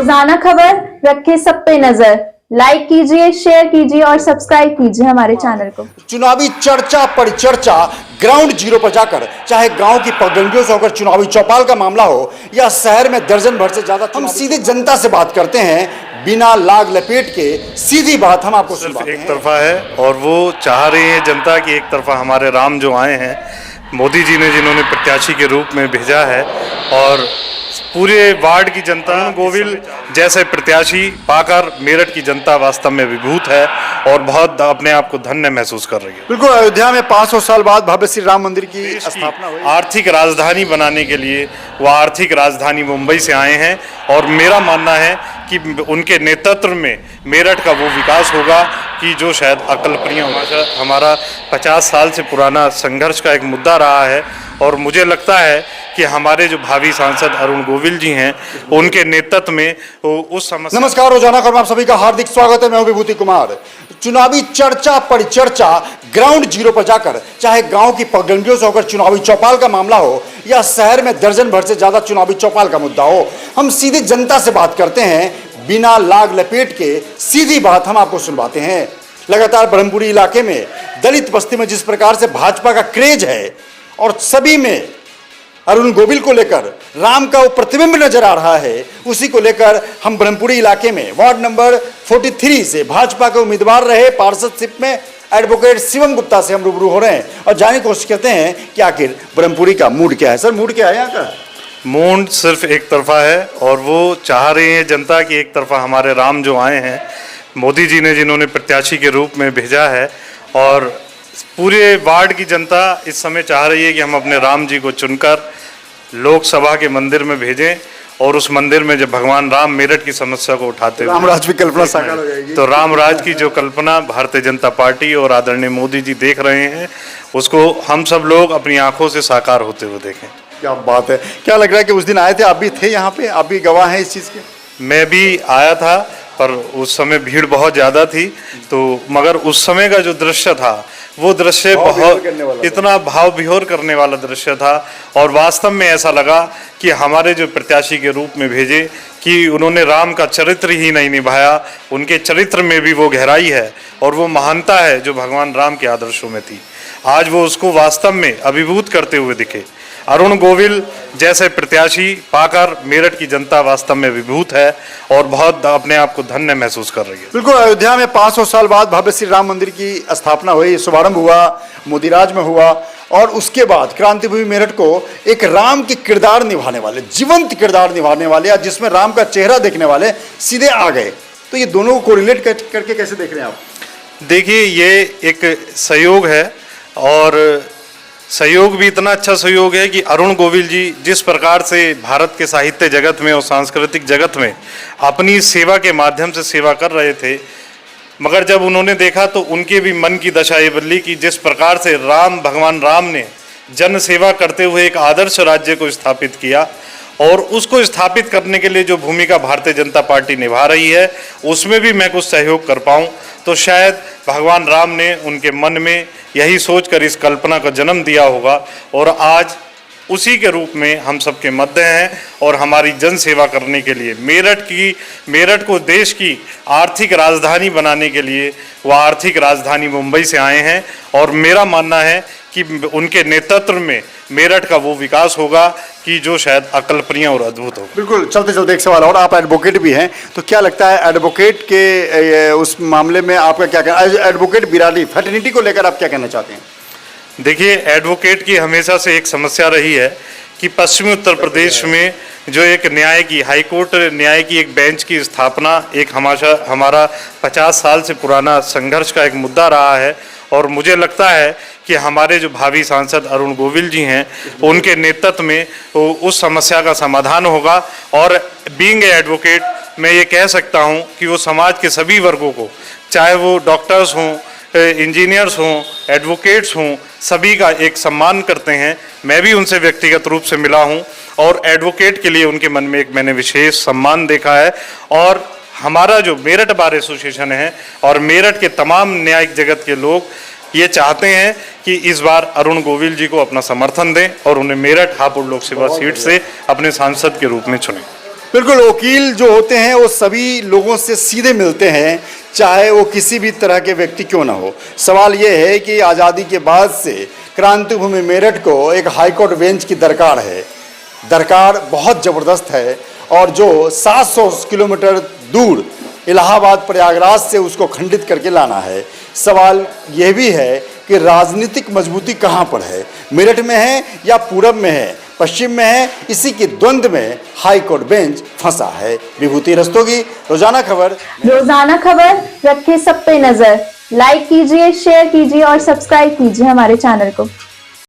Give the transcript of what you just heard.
रोजाना खबर रखे सब पे नजर। लाइक कीजिए, शेयर कीजिए और सब्सक्राइब कीजिए हमारे चैनल को। चुनावी चर्चा परिचर्चा ग्राउंड जीरो पर जाकर, चाहे गांव की पगडंडियों से होकर चुनावी चौपाल का मामला हो या शहर में दर्जन भर से ज्यादा, हम सीधे जनता से बात करते हैं बिना लाग लपेट के। सीधी बात हम आपको सिर्फ एक तरफा है और वो चाह रही है जनता की एक तरफा हमारे राम जो आए हैं, मोदी जी ने जिन्होंने प्रत्याशी के रूप में भेजा है, और पूरे वार्ड की जनता गोविल जैसे प्रत्याशी पाकर मेरठ की जनता वास्तव में विभूत है और बहुत अपने आप को धन्य महसूस कर रही है। बिल्कुल, अयोध्या में 500 साल बाद भव्य श्री राम मंदिर की स्थापना हुई। आर्थिक राजधानी बनाने के लिए वो आर्थिक राजधानी मुंबई से आए हैं और मेरा मानना है कि उनके नेतृत्व में मेरठ का वो विकास होगा कि जो शायद अकल्पनीय होगा। हमारा 50 साल से पुराना संघर्ष का एक मुद्दा रहा है और मुझे लगता है कि हमारे जो भावी सांसद अरुण गोविल जी हैं, उनके नेतृत्व में उस समस्या। नमस्कार, रोजाना खबर में आप सभी का हार्दिक स्वागत है। मैं हूं विभूति कुमार। चुनावी चर्चा परिचर्चा ग्राउंड जीरो पर जाकर, चाहे गांव की पगडंडियों से होकर चुनावी चौपाल का मामला हो या शहर में दर्जन भर से ज्यादा चुनावी चौपाल का मुद्दा हो, हम सीधे जनता से बात करते हैं बिना लाग लपेट के। सीधी बात हम आपको सुनवाते हैं। लगातार ब्रह्मपुरी इलाके में दलित बस्ती में जिस प्रकार से भाजपा का क्रेज है और सभी में अरुण गोविल को लेकर राम का वो प्रतिबिंब नजर आ रहा है, उसी को लेकर हम ब्रह्मपुरी इलाके में वार्ड नंबर 43 से भाजपा के उम्मीदवार रहे पार्षदशिप में एडवोकेट शिवम गुप्ता से हम रूबरू हो रहे हैं और जानने की कोशिश करते हैं कि आखिर ब्रह्मपुरी का मूड क्या है। सर, मूड क्या है यहाँ का? मूड सिर्फ एक तरफा है और वो चाह रही है जनता की एक तरफा हमारे राम जो आए हैं, मोदी जी ने जिन्होंने प्रत्याशी के रूप में भेजा है, और पूरे वार्ड की जनता इस समय चाह रही है कि हम अपने राम जी को चुनकर लोकसभा के मंदिर में भेजें और उस मंदिर में जब भगवान राम मेरठ की समस्या को उठाते हुए रामराज की कल्पना साकार हो जाएगी। तो रामराज की जो कल्पना भारतीय जनता पार्टी और आदरणीय मोदी जी देख रहे हैं, उसको हम सब लोग अपनी आंखों से साकार होते हुए देखें। क्या बात है। क्या लग रहा है कि उस दिन आए थे, आप भी थे यहाँ पे, आप भी गवाह हैं इस चीज़ के? मैं भी आया था पर उस समय भीड़ बहुत ज़्यादा थी, तो मगर उस समय का जो दृश्य था वो दृश्य बहुत इतना भाव विभोर करने वाला दृश्य था और वास्तव में ऐसा लगा कि हमारे जो प्रत्याशी के रूप में भेजे कि उन्होंने राम का चरित्र ही नहीं निभाया, उनके चरित्र में भी वो गहराई है और वो महानता है जो भगवान राम के आदर्शों में थी। आज वो उसको वास्तव में अभिभूत करते हुए दिखे। अरुण गोविल जैसे प्रत्याशी पाकर मेरठ की जनता वास्तव में विभूत है और बहुत अपने आप को धन्य महसूस कर रही है। बिल्कुल, अयोध्या में 500 साल बाद भव्य श्री राम मंदिर की स्थापना हुई, शुभारंभ हुआ, मोदीराज में हुआ और उसके बाद क्रांति भूमि मेरठ को एक राम के किरदार निभाने वाले, जीवंत किरदार निभाने वाले, या जिसमें राम का चेहरा देखने वाले सीधे आ गए। तो ये दोनों को रिलेट करके कैसे देख रहे हैं आप? देखिए, ये एक सहयोग है और सहयोग भी इतना अच्छा सहयोग है कि अरुण गोविल जी जिस प्रकार से भारत के साहित्य जगत में और सांस्कृतिक जगत में अपनी सेवा के माध्यम से सेवा कर रहे थे, मगर जब उन्होंने देखा तो उनके भी मन की दशा ये बदली कि जिस प्रकार से भगवान राम ने जन सेवा करते हुए एक आदर्श राज्य को स्थापित किया और उसको स्थापित करने के लिए जो भूमिका भारतीय जनता पार्टी निभा रही है उसमें भी मैं कुछ सहयोग कर पाऊँ, तो शायद भगवान राम ने उनके मन में यही सोचकर इस कल्पना का जन्म दिया होगा और आज उसी के रूप में हम सबके मध्य हैं और हमारी जन सेवा करने के लिए मेरठ को देश की आर्थिक राजधानी बनाने के लिए वह आर्थिक राजधानी मुंबई से आए हैं और मेरा मानना है कि उनके नेतृत्व में मेरठ का वो विकास होगा कि जो शायद अकल्पनीय और अद्भुत होगा। बिल्कुल, चलते चलते एक सवाल और, आप एडवोकेट भी हैं, तो क्या लगता है एडवोकेट के उस मामले में आपका क्या कहना है? एडवोकेट बिरादरी फ्रेटर्निटी को लेकर आप क्या कहना चाहते हैं? देखिए, एडवोकेट की हमेशा से एक समस्या रही है कि पश्चिमी उत्तर प्रदेश में जो एक न्याय की हाईकोर्ट न्याय की एक बेंच की स्थापना एक हमारा 50 साल से पुराना संघर्ष का एक मुद्दा रहा है और मुझे लगता है कि हमारे जो भावी सांसद अरुण गोविल जी हैं, उनके नेतृत्व में उस समस्या का समाधान होगा और बीइंग ए एडवोकेट मैं ये कह सकता हूँ कि वो समाज के सभी वर्गों को, चाहे वो डॉक्टर्स हों, इंजीनियर्स हों, एडवोकेट्स हों, सभी का एक सम्मान करते हैं। मैं भी उनसे व्यक्तिगत रूप से मिला हूं और एडवोकेट के लिए उनके मन में एक मैंने विशेष सम्मान देखा है और हमारा जो मेरठ बार एसोसिएशन है और मेरठ के तमाम न्यायिक जगत के लोग ये चाहते हैं कि इस बार अरुण गोविल जी को अपना समर्थन दें और उन्हें मेरठ हापुड़ लोकसभा सीट से अपने सांसद के रूप में चुनें। बिल्कुल, वकील जो होते हैं वो सभी लोगों से सीधे मिलते हैं, चाहे वो किसी भी तरह के व्यक्ति क्यों ना हो। सवाल ये है कि आज़ादी के बाद से क्रांति भूमि मेरठ को एक हाईकोर्ट बेंच की दरकार है। दरकार बहुत ज़बरदस्त है और जो 700 किलोमीटर दूर इलाहाबाद प्रयागराज से उसको खंडित करके लाना है। सवाल यह भी है कि राजनीतिक मजबूती कहाँ पर है, मेरठ में है या पूरब में है, पश्चिम में है। इसी के द्वंद्व में हाई कोर्ट बेंच फंसा है। विभूति रस्तोगी, रोजाना खबर। रोजाना खबर रखे सब पे नजर। लाइक कीजिए, शेयर कीजिए और सब्सक्राइब कीजिए हमारे चैनल को।